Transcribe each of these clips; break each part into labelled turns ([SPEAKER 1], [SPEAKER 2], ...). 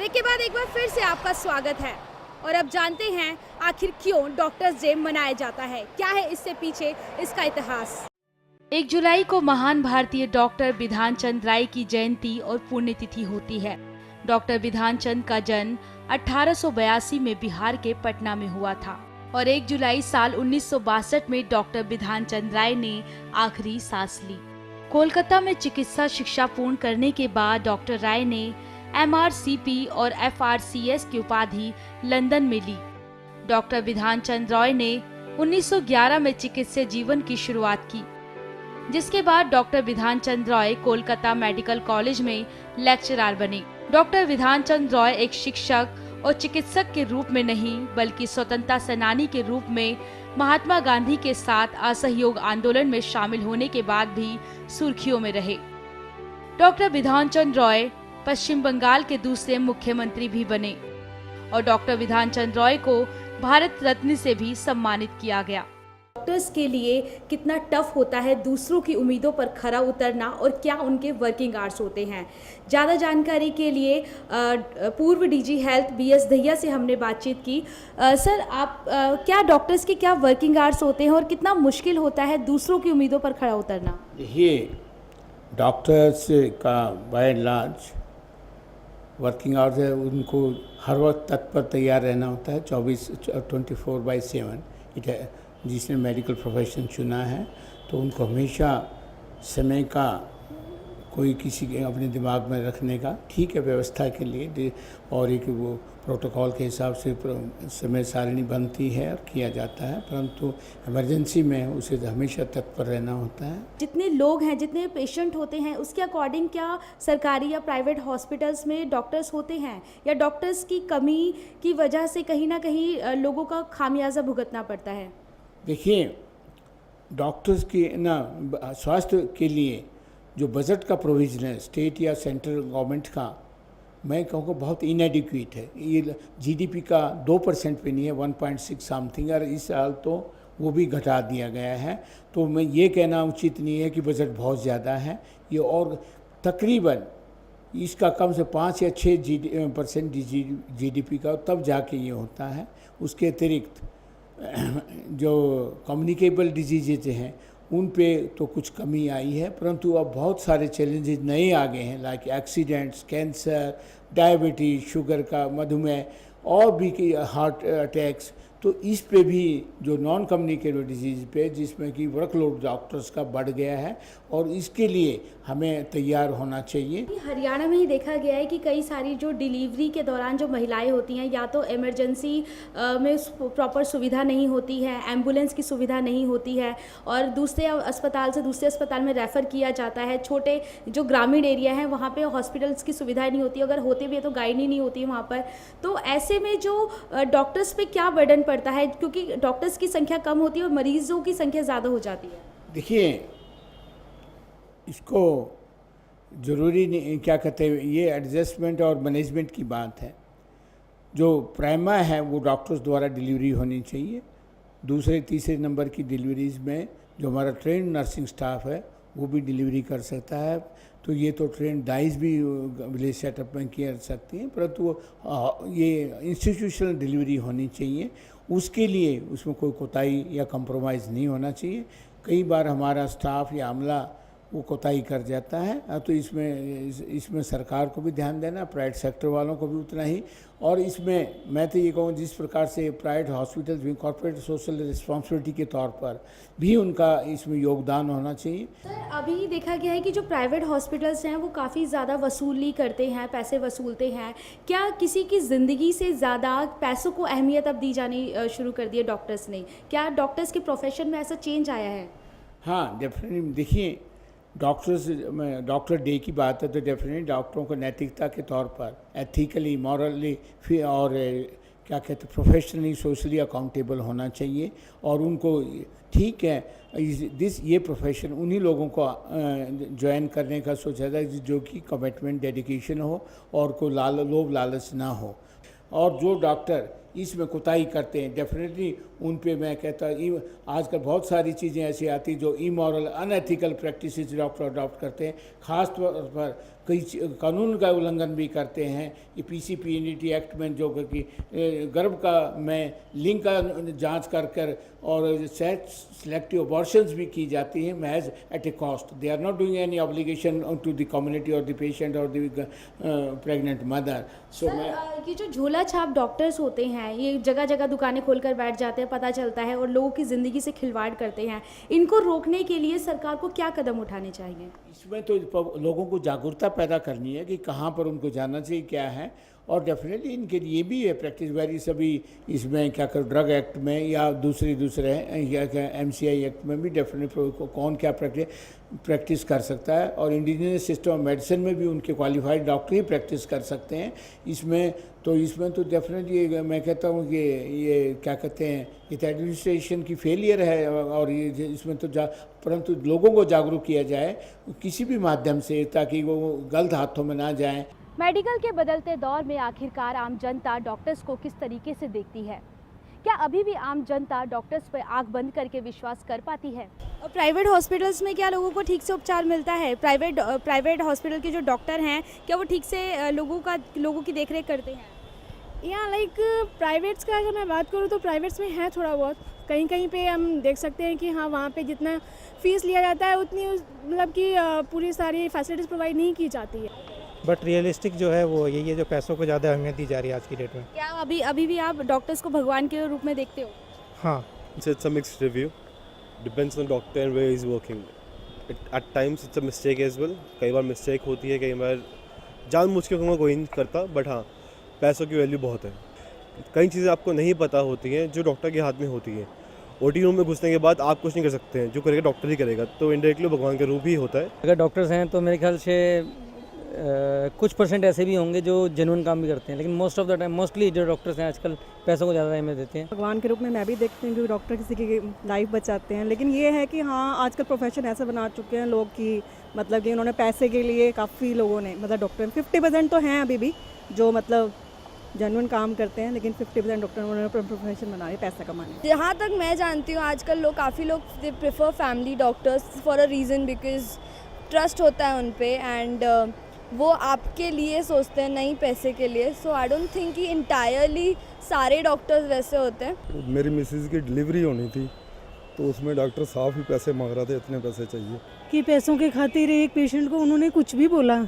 [SPEAKER 1] Break के बाद एक बार फिर से आपका स्वागत है और अब जानते हैं आखिर क्यों डॉक्टर्स डे मनाया जाता है, क्या है इससे पीछे इसका इतिहास।
[SPEAKER 2] 1 जुलाई को महान भारतीय डॉक्टर बिधान चंद राय की जयंती और पुण्यतिथि होती है। डॉक्टर बिधान चंद का जन्म 1882 में बिहार के पटना में हुआ था और 1 जुलाई साल 1962 में डॉक्टर बिधान चंद राय ने आखिरी सांस ली। कोलकाता में चिकित्सा शिक्षा पूर्ण करने के बाद डॉक्टर राय ने MRCP और FRCS की उपाधि लंदन में ली। डॉक्टर बिधान चंद रॉय ने 1911 में चिकित्सा जीवन की शुरुआत की, जिसके बाद डॉक्टर बिधान चंद रॉय कोलकाता मेडिकल कॉलेज में लेक्चरर बने। डॉक्टर बिधान चंद रॉय एक शिक्षक और चिकित्सक के रूप में नहीं बल्कि स्वतंत्रता सेनानी के रूप में महात्मा गांधी के साथ असहयोग आंदोलन में शामिल होने के बाद भी सुर्खियों में रहे। डॉक्टर बिधान चंद रॉय पश्चिम बंगाल के दूसरे मुख्यमंत्री भी बने और डॉक्टर बिधान चंद रॉय को भारत रत्न से भी सम्मानित किया गया।
[SPEAKER 1] डॉक्टर्स के लिए कितना टफ होता है दूसरों की उम्मीदों पर खरा उतरना और क्या उनके वर्किंग आवर्स होते हैं। ज़्यादा जानकारी के लिए पूर्व DG हेल्थ BS दहिया से हमने बातचीत की। सर, आप क्या डॉक्टर्स के क्या वर्किंग आवर्स होते हैं और कितना मुश्किल होता है दूसरों की उम्मीदों पर खरा उतरना।
[SPEAKER 3] देखिए, डॉक्टर्स का by and large working hours है, उनको हर वक्त तत्पर तैयार रहना होता है 24/7। इट है जिसने मेडिकल प्रोफेशन चुना है तो उनको हमेशा समय का कोई किसी के अपने दिमाग में रखने का ठीक है व्यवस्था के लिए, और एक वो प्रोटोकॉल के हिसाब से समय सारणी बनती है और किया जाता है, परंतु इमरजेंसी में उसे हमेशा तत्पर रहना होता है।
[SPEAKER 1] जितने लोग हैं, जितने पेशेंट होते हैं, उसके अकॉर्डिंग क्या सरकारी या प्राइवेट हॉस्पिटल्स में डॉक्टर्स होते हैं या डॉक्टर्स की कमी की वजह से कहीं ना कहीं लोगों का खामियाजा भुगतना पड़ता है।
[SPEAKER 3] देखिए, डॉक्टर्स की स्वास्थ्य के लिए जो बजट का प्रोविज़न है स्टेट या सेंट्रल गवर्नमेंट का, मैं कहूँगा बहुत इनएडिक्वेट है। ये GDP का 2% पे नहीं है, 1.6 समथिंग, और इस साल तो वो भी घटा दिया गया है। तो मैं ये कहना उचित नहीं है कि बजट बहुत ज़्यादा है ये, और तकरीबन इसका कम से 5 या 6% GDP का तब जाके ये होता है। उसके अतिरिक्त जो कम्युनिकेबल डिजीज़ हैं उन पे तो कुछ कमी आई है, परंतु अब बहुत सारे चैलेंजेस नए आ गए हैं, like accidents, cancer, diabetes, sugar का, मधुमेह और भी हार्ट अटैक्स। तो इस पे भी जो नॉन कम्युनिकेबल डिजीज़ पे जिसमें कि वर्कलोड डॉक्टर्स का बढ़ गया है और इसके लिए हमें तैयार होना चाहिए।
[SPEAKER 1] हरियाणा में ही देखा गया है कि कई सारी जो डिलीवरी के दौरान जो महिलाएं होती हैं, या तो इमरजेंसी में प्रॉपर सुविधा नहीं होती है, एम्बुलेंस की सुविधा नहीं होती है और दूसरे अस्पताल से दूसरे अस्पताल में रेफ़र किया जाता है। छोटे जो ग्रामीण एरिया है वहाँ पे हॉस्पिटल्स की सुविधाएं नहीं होती, अगर होते भी है तो गाइनी नहीं होती है वहाँ पर। तो ऐसे में जो डॉक्टर्स पे क्या बर्डन पड़ता है, क्योंकि डॉक्टर्स की संख्या कम होती है और मरीजों की संख्या ज़्यादा हो जाती है।
[SPEAKER 3] देखिए, इसको ज़रूरी नहीं, क्या कहते हैं, ये एडजस्टमेंट और मैनेजमेंट की बात है। जो प्राइमा है वो डॉक्टर्स द्वारा डिलीवरी होनी चाहिए। दूसरे तीसरे नंबर की डिलीवरीज़ में जो हमारा ट्रेंड नर्सिंग स्टाफ है वो भी डिलीवरी कर सकता है। तो ये तो ट्रेंड डाइज भी विलेज सेटअप में किया सकती हैं, परंतु ये इंस्टीट्यूशनल डिलीवरी होनी चाहिए। उसके लिए उसमें कोई कोताही या कंप्रोमाइज़ नहीं होना चाहिए। कई बार हमारा स्टाफ या अमला वो कोताही कर जाता है, तो इसमें सरकार को भी ध्यान देना, प्राइवेट सेक्टर वालों को भी उतना ही। और इसमें मैं तो ये कहूँ जिस प्रकार से प्राइवेट हॉस्पिटल्स भी कॉर्पोरेट सोशल रिस्पॉन्सिबिलिटी के तौर पर भी उनका इसमें योगदान होना चाहिए।
[SPEAKER 1] सर, अभी देखा गया है कि जो प्राइवेट हॉस्पिटल्स हैं वो काफ़ी ज़्यादा वसूली करते हैं, पैसे वसूलते हैं। क्या किसी की ज़िंदगी से ज़्यादा पैसों को अहमियत अब दी जानी शुरू कर दी है डॉक्टर्स ने? क्या डॉक्टर्स के प्रोफेशन में ऐसा चेंज आया है?
[SPEAKER 3] हाँ, डेफिनेटली। देखिए, डॉक्टर डे की बात है तो डेफिनेटली डॉक्टरों को नैतिकता के तौर पर एथिकली, मॉरली और क्या कहते हैं प्रोफेशनली, सोशली अकाउंटेबल होना चाहिए। और उनको ठीक है ये प्रोफेशन उन्हीं लोगों को ज्वाइन करने का सोचा जाए जो कि कमिटमेंट, डेडिकेशन हो और कोई लोभ लालच ना हो। और जो डॉक्टर इसमें कोताही करते हैं, डेफिनेटली उन पे मैं कहता हूँ आजकल बहुत सारी चीज़ें ऐसी आती जो immoral unethical practices doctor adopt करते हैं, ख़ास तौर पर कई कानून का उल्लंघन भी करते हैं। ये पीसीपीएनडीटी एक्ट में जो कि गर्भ का में लिंग का जांच कर और सेलेक्टिव अबॉर्शंस भी की जाती हैं महज at a cost. They are not doing any obligation to the community और द पेशेंट और द प्रेग्नेंट मदर। सो मैं
[SPEAKER 1] ये जो झोला छाप डॉक्टर्स होते हैं, ये जगह जगह दुकानें खोलकर बैठ जाते हैं, पता चलता है, और लोगों की ज़िंदगी से खिलवाड़ करते हैं। इनको रोकने के लिए सरकार को क्या कदम उठाने चाहिए?
[SPEAKER 3] इसमें तो लोगों को जागरूकता पैदा करनी है कि कहाँ पर उनको जाना चाहिए, क्या है। और डेफिनेटली इनके लिए भी है प्रैक्टिस वेरी सभी इसमें क्या कर ड्रग एक्ट में या दूसरे या एमसीआई एक्ट में भी डेफिनेटली कौन क्या प्रैक्टिस कर सकता है। और इंडिजिनस सिस्टम ऑफ मेडिसिन में भी उनके क्वालिफाइड डॉक्टर ही प्रैक्टिस कर सकते हैं। इसमें तो डेफिनेटली मैं कहता हूँ कि ये क्या कहते हैं, ये तो एडमिनिस्ट्रेशन की फेलियर है। और ये इसमें तो परंतु लोगों को जागरूक किया जाए किसी भी माध्यम से, ताकि वो गलत हाथों में ना जाएं।
[SPEAKER 2] मेडिकल के बदलते दौर में आखिरकार आम जनता डॉक्टर्स को किस तरीके से देखती है? क्या अभी भी आम जनता डॉक्टर्स पर आंख बंद करके विश्वास कर पाती है?
[SPEAKER 1] और प्राइवेट हॉस्पिटल्स में क्या लोगों को ठीक से उपचार मिलता है? प्राइवेट हॉस्पिटल के जो डॉक्टर हैं, क्या वो ठीक से लोगों की देखरेख करते हैं?
[SPEAKER 4] या लाइक प्राइवेट्स का अगर मैं बात करूँ तो प्राइवेट्स में है थोड़ा बहुत, कहीं कहीं पे हम देख सकते हैं कि हाँ वहाँ पे जितना फ़ीस लिया जाता है उतनी मतलब कि पूरी सारी फैसिलिटीज़ प्रोवाइड नहीं की जाती है।
[SPEAKER 5] बट रियलिस्टिक जो है वो यही है, जो पैसों को ज़्यादा अहमियत दी जा रही है आज की डेट में।
[SPEAKER 1] क्या अभी भी आप डॉक्टर्स को भगवान के रूप में देखते हो?
[SPEAKER 5] हाँ,
[SPEAKER 6] It's a mixed review. Depends on doctor and where he's working. At times it's a mistake as well. कई बार मिस्टेक होती है, कई बार जानबूझ के कोई नहीं करता, बट हाँ पैसों की वैल्यू बहुत है। कई चीज़ें आपको नहीं पता होती हैं जो डॉक्टर के हाथ में होती हैं। ओटी रूम में घुसने के बाद आप कुछ नहीं कर सकते हैं, जो करेगा डॉक्टर ही करेगा, तो इनडायरेक्टली भगवान का रूप ही होता है।
[SPEAKER 7] अगर डॉक्टर्स हैं तो मेरे ख्याल से कुछ परसेंट ऐसे भी होंगे जो जेन्युइन काम भी करते हैं, लेकिन most of the time mostly जो डॉक्टर्स हैं आजकल पैसों को ज़्यादा अहमियत देते हैं।
[SPEAKER 4] भगवान के रूप में मैं भी देखती हूँ कि डॉक्टर किसी की लाइफ बचाते हैं, लेकिन ये है कि हाँ आजकल प्रोफेशन ऐसा बना चुके हैं लोग कि मतलब कि उन्होंने पैसे के लिए काफ़ी लोगों ने मतलब डॉक्टर 50% तो हैं अभी भी जो मतलब जेन्युइन काम करते हैं, लेकिन 50% डॉक्टर उन्होंने प्रोफेशन बना है पैसा कमाने।
[SPEAKER 8] जहाँ तक मैं जानती हूँ आजकल काफ़ी लोग they prefer family doctors for a reason, because trust होता है उन पे एंड वो आपके लिए सोचते हैं, नहीं पैसे के लिए। सो आई डोंट थिंक कि इंटायरली सारे डॉक्टर्स वैसे होते हैं।
[SPEAKER 9] मेरी मिसेज़ की डिलीवरी होनी थी तो उसमें डॉक्टर साफ ही पैसे मांग रहा था, इतने पैसे चाहिए
[SPEAKER 10] कि पैसों के खातिर एक पेशेंट को उन्होंने कुछ भी बोला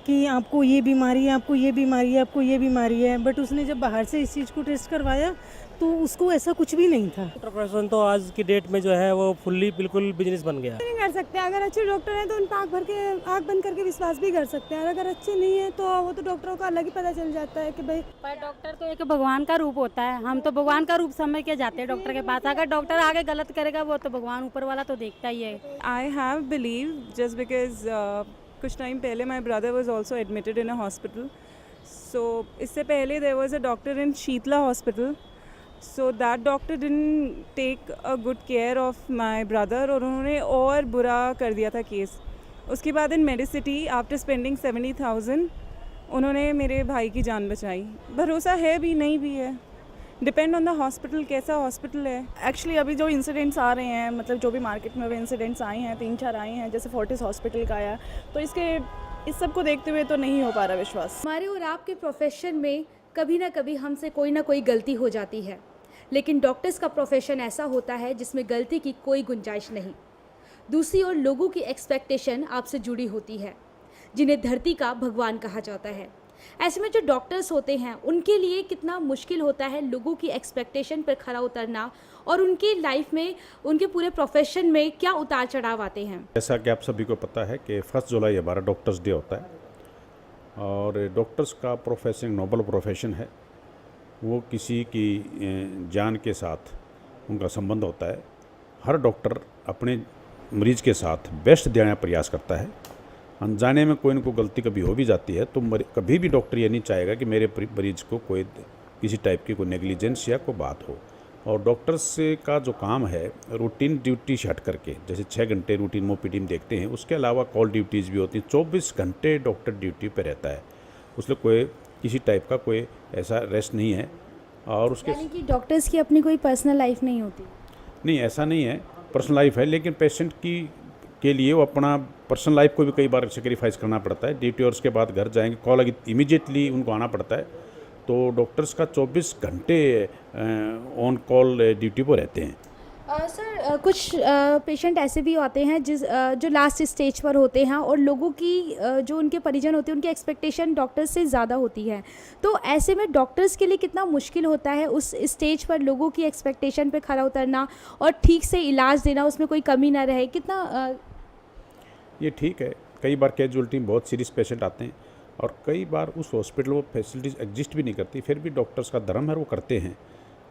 [SPEAKER 10] कि आपको ये बीमारी है, आपको ये बीमारी है, आपको ये बीमारी है, बट उसने जब बाहर से इस चीज़ को टेस्ट करवाया तो उसको ऐसा कुछ भी नहीं था।
[SPEAKER 11] प्रोफेशन तो आज की डेट में जो है वो फुल्ली बिल्कुल बिजनेस बन गया।
[SPEAKER 4] नहीं कर सकते, अगर अच्छे डॉक्टर हैं तो उन पर आँख बंद करके विश्वास भी कर सकते हैं, और अगर अच्छे नहीं है तो वो तो डॉक्टरों का अलग ही पता चल जाता है कि भाई।
[SPEAKER 10] पर डॉक्टर तो एक भगवान का रूप होता है, हम तो भगवान का रूप समझ के जाते हैं डॉक्टर के पास। अगर डॉक्टर आगे गलत करेगा वो तो भगवान ऊपर वाला तो देखता ही है।
[SPEAKER 12] I have believe just because कुछ टाइम पहले my brother was also admitted in a hospital, so इससे पहले there was a doctor in Sheetla hospital, so that doctor didn't take a good care of my brother और उन्होंने और बुरा कर दिया था केस। उसके बाद इन मेडिसिटी आफ्टर स्पेंडिंग 70,000 उन्होंने मेरे भाई की जान बचाई। भरोसा है भी नहीं भी है, डिपेंड ऑन द हॉस्पिटल, कैसा हॉस्पिटल है।
[SPEAKER 4] एक्चुअली अभी जो इंसिडेंट्स आ रहे हैं, मतलब जो भी मार्केट में अभी इंसिडेंट्स आए हैं 3-4 आए हैं, जैसे फोर्टिस हॉस्पिटल का आया, तो इस सब को देखते हुए तो नहीं हो पा रहा विश्वास।
[SPEAKER 1] हमारे और आपके प्रोफेशन में कभी ना कभी हमसे कोई ना कोई गलती हो जाती है, लेकिन डॉक्टर्स का प्रोफेशन ऐसा होता है जिसमें गलती की कोई गुंजाइश नहीं। दूसरी ओर लोगों की एक्सपेक्टेशन आपसे जुड़ी होती है, जिन्हें धरती का भगवान कहा जाता है। ऐसे में जो डॉक्टर्स होते हैं उनके लिए कितना मुश्किल होता है लोगों की एक्सपेक्टेशन पर खरा उतरना, और उनकी लाइफ में, उनके पूरे प्रोफेशन में क्या उतार चढ़ाव आते हैं।
[SPEAKER 13] जैसा कि आप सभी को पता है कि 1 जुलाई हमारा डॉक्टर्स डे होता है, और डॉक्टर्स का प्रोफेशन नोबल प्रोफेशन है। वो किसी की जान के साथ उनका संबंध होता है। हर डॉक्टर अपने मरीज़ के साथ बेस्ट देने का प्रयास करता है। अनजाने में कोई न कोई गलती कभी हो भी जाती है तो कभी भी डॉक्टर ये नहीं चाहेगा कि मेरे मरीज़ को कोई किसी टाइप की कोई नेग्लिजेंस या कोई बात हो। और डॉक्टर्स का जो काम है रूटीन ड्यूटी से हट करके, जैसे 6 घंटे रूटीन ओपीडी में देखते हैं, उसके अलावा कॉल ड्यूटीज़ भी होती हैं। 24 घंटे डॉक्टर ड्यूटी पे रहता है, उसमें कोई किसी टाइप का कोई ऐसा रेस्ट नहीं है। और उसके
[SPEAKER 1] यानी कि डॉक्टर्स की अपनी कोई पर्सनल लाइफ नहीं होती?
[SPEAKER 13] नहीं, ऐसा नहीं है, पर्सनल लाइफ है, लेकिन पेशेंट की के लिए वो अपना पर्सनल लाइफ को भी कई बार सेक्रीफाइस करना पड़ता है। ड्यूटी आवर्स के बाद घर जाएंगे, कॉल इमीडिएटली उनको आना पड़ता है, तो डॉक्टर्स का 24 घंटे ऑन कॉल ड्यूटी पर रहते हैं।
[SPEAKER 1] सर कुछ पेशेंट ऐसे भी होते हैं जो लास्ट स्टेज पर होते हैं और लोगों की जो उनके परिजन होते हैं उनकी एक्सपेक्टेशन डॉक्टर्स से ज़्यादा होती है, तो ऐसे में डॉक्टर्स के लिए कितना मुश्किल होता है उस स्टेज पर लोगों की एक्सपेक्टेशन पे खरा उतरना और ठीक से इलाज देना, उसमें कोई कमी ना रहे, कितना
[SPEAKER 13] ये ठीक है। कई बार कैजुअलिटी में बहुत सीरियस पेशेंट आते हैं और कई बार उस हॉस्पिटल में फैसिलिटीज़ एग्जिस्ट भी नहीं करती, फिर भी डॉक्टर्स का धर्म है वो करते हैं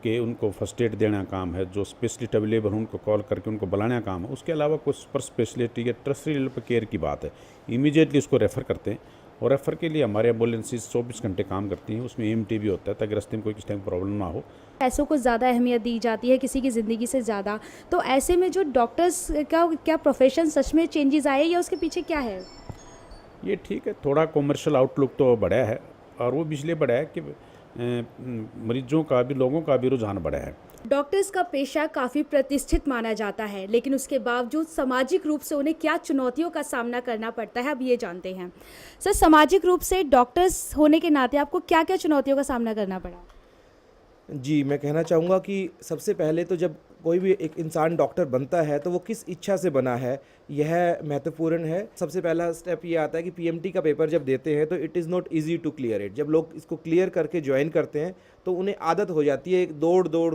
[SPEAKER 13] कि उनको फर्स्ट एड देना काम है, जो स्पेशलिस्ट अवेलेबल हो उनको कॉल करके उनको बुलाना काम है। उसके अलावा कुछ पर स्पेशलिटी या ट्रस्टी लेवल पर केयर की बात है, इमीडिएटली उसको रेफ़र करते हैं और रेफ़र के लिए हमारे एम्बुलेंसेज 24 घंटे काम करती हैं। उसमें EMT भी होता है ताकि रास्ते में कोई किस टाइम प्रॉब्लम ना हो।
[SPEAKER 1] पैसों को ज़्यादा अहमियत दी जाती है किसी की ज़िंदगी से ज़्यादा, तो ऐसे में जो डॉक्टर्स का क्या प्रोफेशन सच में चेंजेस आए या उसके पीछे क्या है?
[SPEAKER 13] ये ठीक है, थोड़ा कॉमर्शियल आउटलुक तो बढ़ा है और वो इसलिए बढ़ा है कि मरीजों का भी, लोगों का भी रुझान बढ़ा है।
[SPEAKER 1] डॉक्टर्स का पेशा काफ़ी प्रतिष्ठित माना जाता है, लेकिन उसके बावजूद सामाजिक रूप से उन्हें क्या चुनौतियों का सामना करना पड़ता है, अब ये जानते हैं। सर, सामाजिक रूप से डॉक्टर्स होने के नाते आपको क्या क्या चुनौतियों का सामना करना पड़ा?
[SPEAKER 14] जी, मैं कहना चाहूँगा कि सबसे पहले तो जब कोई भी एक इंसान डॉक्टर बनता है तो वो किस इच्छा से बना है, यह महत्वपूर्ण है। सबसे पहला स्टेप ये आता है कि PMT का पेपर जब देते हैं तो it is not easy to clear it. जब लोग इसको क्लियर करके ज्वाइन करते हैं तो उन्हें आदत हो जाती है एक दौड़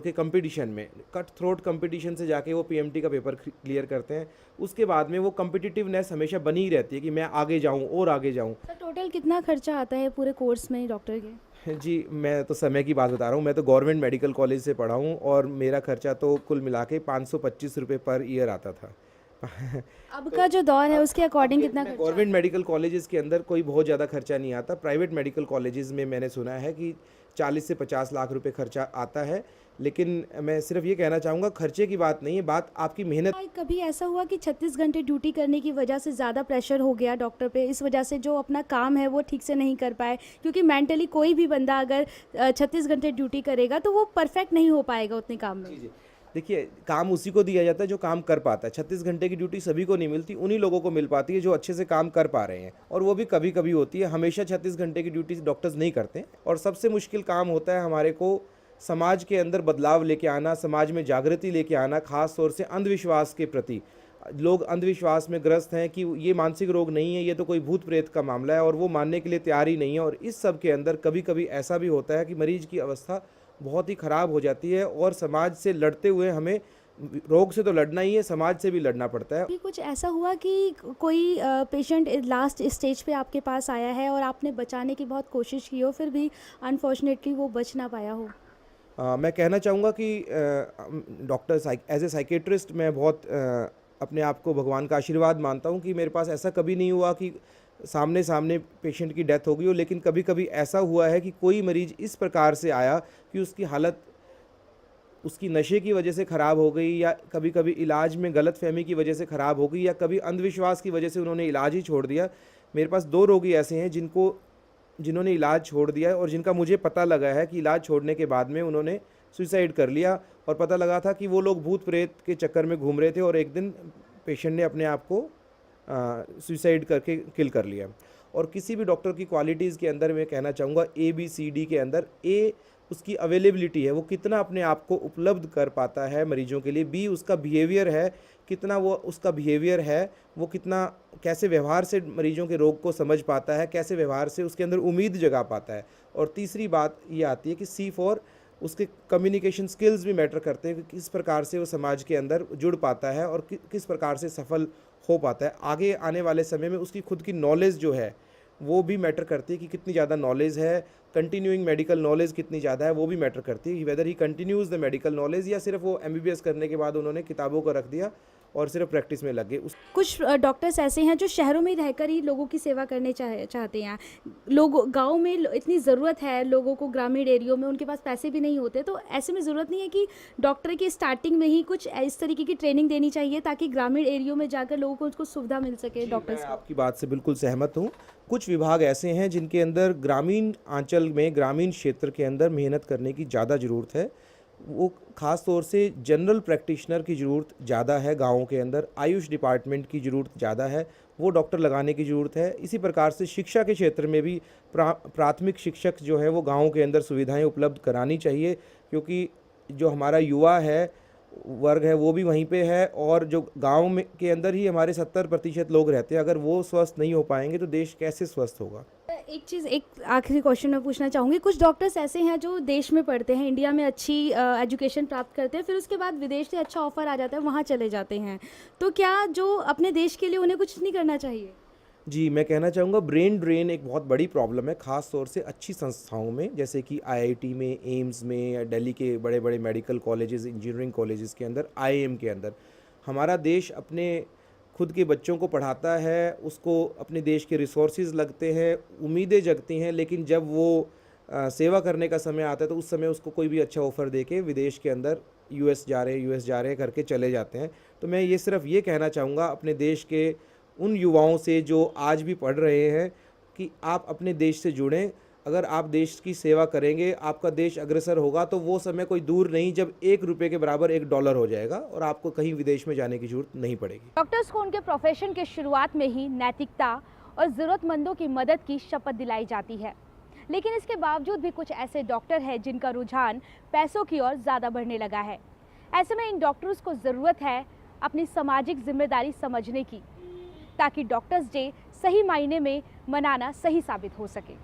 [SPEAKER 14] के कंपटीशन में, कट थ्रोट कंपटीशन से जाके वो PMT का पेपर क्लियर करते हैं। उसके बाद में वो कम्पिटिटिवनेस हमेशा बनी ही रहती है कि मैं आगे जाऊँ और आगे जाऊँ।
[SPEAKER 1] सर, टोटल कितना खर्चा आता है पूरे कोर्स में डॉक्टर के?
[SPEAKER 14] जी, मैं तो समय की बात बता रहा हूँ। मैं तो गवर्नमेंट मेडिकल कॉलेज से पढ़ा हूँ और मेरा खर्चा तो कुल मिला के 525 रुपये पर ईयर आता था।
[SPEAKER 1] अब का जो दौर है उसके अकॉर्डिंग कितना खर्चा?
[SPEAKER 14] गवर्नमेंट मेडिकल कॉलेजेस के अंदर कोई बहुत ज़्यादा खर्चा नहीं आता। प्राइवेट मेडिकल कॉलेजेस में मैंने सुना है कि 40 से 50 लाख रुपए खर्चा आता है, लेकिन मैं सिर्फ ये कहना चाहूँगा खर्चे की बात नहीं है, बात आपकी मेहनत।
[SPEAKER 1] कभी ऐसा हुआ कि 36 घंटे ड्यूटी करने की वजह से ज़्यादा प्रेशर हो गया डॉक्टर पे, इस वजह से जो अपना काम है वो ठीक से नहीं कर पाए? क्योंकि मेंटली कोई भी बंदा अगर 36 घंटे ड्यूटी करेगा तो वो परफेक्ट नहीं हो पाएगा उतने काम में।
[SPEAKER 14] जी, देखिए, काम उसी को दिया जाता है जो काम कर पाता है। 36 घंटे की ड्यूटी सभी को नहीं मिलती, उन्हीं लोगों को मिल पाती है जो अच्छे से काम कर पा रहे हैं, और वो भी कभी कभी होती है। हमेशा 36 घंटे की ड्यूटी डॉक्टर्स नहीं करते। और सबसे मुश्किल काम होता है हमारे को समाज के अंदर बदलाव लेके आना, समाज में जागृति लेके आना, खास तौर से अंधविश्वास के प्रति। लोग अंधविश्वास में ग्रस्त हैं कि ये मानसिक रोग नहीं है, ये तो कोई भूत प्रेत का मामला है, और वो मानने के लिए तैयार ही नहीं है। और इस सब के अंदर कभी कभी ऐसा भी होता है कि मरीज की अवस्था बहुत ही ख़राब हो जाती है और समाज से लड़ते हुए हमें रोग से तो लड़ना ही है, समाज से भी लड़ना पड़ता है।
[SPEAKER 1] कुछ ऐसा हुआ कि कोई पेशेंट लास्ट स्टेज पे आपके पास आया है और आपने बचाने की बहुत कोशिश की हो, फिर भी अनफॉर्चुनेटली वो बच ना पाया हो?
[SPEAKER 14] मैं कहना चाहूँगा कि डॉक्टर एज ए साइकेट्रिस्ट मैं बहुत अपने आप को भगवान का आशीर्वाद मानता हूँ कि मेरे पास ऐसा कभी नहीं हुआ कि सामने पेशेंट की डेथ हो गई हो। लेकिन कभी कभी ऐसा हुआ है कि कोई मरीज़ इस प्रकार से आया कि उसकी हालत उसकी नशे की वजह से ख़राब हो गई, या कभी कभी इलाज में गलतफहमी की वजह से ख़राब हो गई, या कभी अंधविश्वास की वजह से उन्होंने इलाज ही छोड़ दिया। मेरे पास 2 रोगी ऐसे हैं जिन्होंने इलाज छोड़ दिया है और जिनका मुझे पता लगा है कि इलाज छोड़ने के बाद में उन्होंने सुसाइड कर लिया, और पता लगा था कि वो लोग भूत प्रेत के चक्कर में घूम रहे थे और एक दिन पेशेंट ने अपने आप को सुसाइड करके किल कर लिया। और किसी भी डॉक्टर की क्वालिटीज़ के अंदर मैं कहना चाहूँगा ABCD के अंदर A उसकी अवेलेबिलिटी है, वो कितना अपने आप को उपलब्ध कर पाता है मरीजों के लिए। B उसका बिहेवियर है, कितना वो उसका बिहेवियर है, वो कितना कैसे व्यवहार से मरीजों के रोग को समझ पाता है, कैसे व्यवहार से उसके अंदर उम्मीद जगा पाता है। और तीसरी बात ये आती है कि C4 उसके कम्युनिकेशन स्किल्स भी मैटर करते हैं कि किस प्रकार से वो समाज के अंदर जुड़ पाता है और किस प्रकार से सफल हो पाता है। आगे आने वाले समय में उसकी खुद की नॉलेज जो है वो भी मैटर करती है कि कितनी ज़्यादा नॉलेज है, कंटिन्यूइंग मेडिकल नॉलेज कितनी ज़्यादा है वो भी मैटर करती है, weather he continues the medical knowledge या सिर्फ वो MBBS करने के बाद उन्होंने किताबों को रख दिया और सिर्फ प्रैक्टिस में लगे। उस
[SPEAKER 1] कुछ डॉक्टर्स ऐसे हैं जो शहरों में रहकर ही लोगों की सेवा करने चाहते हैं। लोग गाँव में इतनी ज़रूरत है लोगों को, ग्रामीण एरियो में उनके पास पैसे भी नहीं होते, तो ऐसे में ज़रूरत नहीं है कि डॉक्टर की स्टार्टिंग में ही कुछ इस तरीके की ट्रेनिंग देनी चाहिए ताकि ग्रामीण एरियो में जाकर लोगों को उसको सुविधा मिल सके। डॉक्टर्स
[SPEAKER 14] मैं आपकी बात से बिल्कुल सहमत हूँ। कुछ विभाग ऐसे हैं जिनके अंदर ग्रामीण आंचल में, ग्रामीण क्षेत्र के अंदर मेहनत करने की ज़्यादा ज़रूरत है। वो ख़ास तौर से जनरल प्रैक्टिशनर की ज़रूरत ज़्यादा है गाँवों के अंदर, आयुष डिपार्टमेंट की ज़रूरत ज़्यादा है, वो डॉक्टर लगाने की ज़रूरत है। इसी प्रकार से शिक्षा के क्षेत्र में भी प्राथमिक शिक्षक जो है वो गाँव के अंदर सुविधाएं उपलब्ध करानी चाहिए, क्योंकि जो हमारा युवा है वर्ग है वो भी वहीं पे है, और जो गांव में के अंदर ही हमारे 70% लोग रहते हैं। अगर वो स्वस्थ नहीं हो पाएंगे तो देश कैसे स्वस्थ होगा।
[SPEAKER 1] एक आखिरी क्वेश्चन मैं पूछना चाहूँगी। कुछ डॉक्टर्स ऐसे हैं जो देश में पढ़ते हैं, इंडिया में अच्छी एजुकेशन प्राप्त करते हैं, फिर उसके बाद विदेश से अच्छा ऑफर आ जाता है, वहाँ चले जाते हैं, तो क्या जो अपने देश के लिए उन्हें कुछ नहीं करना चाहिए?
[SPEAKER 14] जी, मैं कहना चाहूँगा ब्रेन ड्रेन एक बहुत बड़ी प्रॉब्लम है, ख़ास तौर से अच्छी संस्थाओं में, जैसे कि आईआईटी में, एम्स में, या दिल्ली के बड़े बड़े मेडिकल कॉलेजेस, इंजीनियरिंग कॉलेजेस के अंदर, आईआईएम के अंदर। हमारा देश अपने खुद के बच्चों को पढ़ाता है, उसको अपने देश के रिसोर्सेज लगते हैं, उम्मीदें जगती हैं, लेकिन जब वो सेवा करने का समय आता है तो उस समय उसको कोई भी अच्छा ऑफ़र दे के विदेश के अंदर यूएस जा रहे करके चले जाते हैं। तो मैं ये सिर्फ ये कहना चाहूँगा अपने देश के उन युवाओं से जो आज भी पढ़ रहे हैं कि आप अपने देश से जुड़ें। अगर आप देश की सेवा करेंगे, आपका देश अग्रसर होगा, तो वो समय कोई दूर नहीं जब $1 के बराबर $1 हो जाएगा और आपको कहीं विदेश में जाने की जरूरत नहीं पड़ेगी।
[SPEAKER 2] डॉक्टर्स को उनके प्रोफेशन के शुरुआत में ही नैतिकता और ज़रूरतमंदों की मदद की शपथ दिलाई जाती है, लेकिन इसके बावजूद भी कुछ ऐसे डॉक्टर हैं जिनका रुझान पैसों की ओर ज़्यादा बढ़ने लगा है। ऐसे में इन डॉक्टर्स को ज़रूरत है अपनी सामाजिक जिम्मेदारी समझने की, ताकि डॉक्टर्स डे सही मायने में मनाना सही साबित हो सके।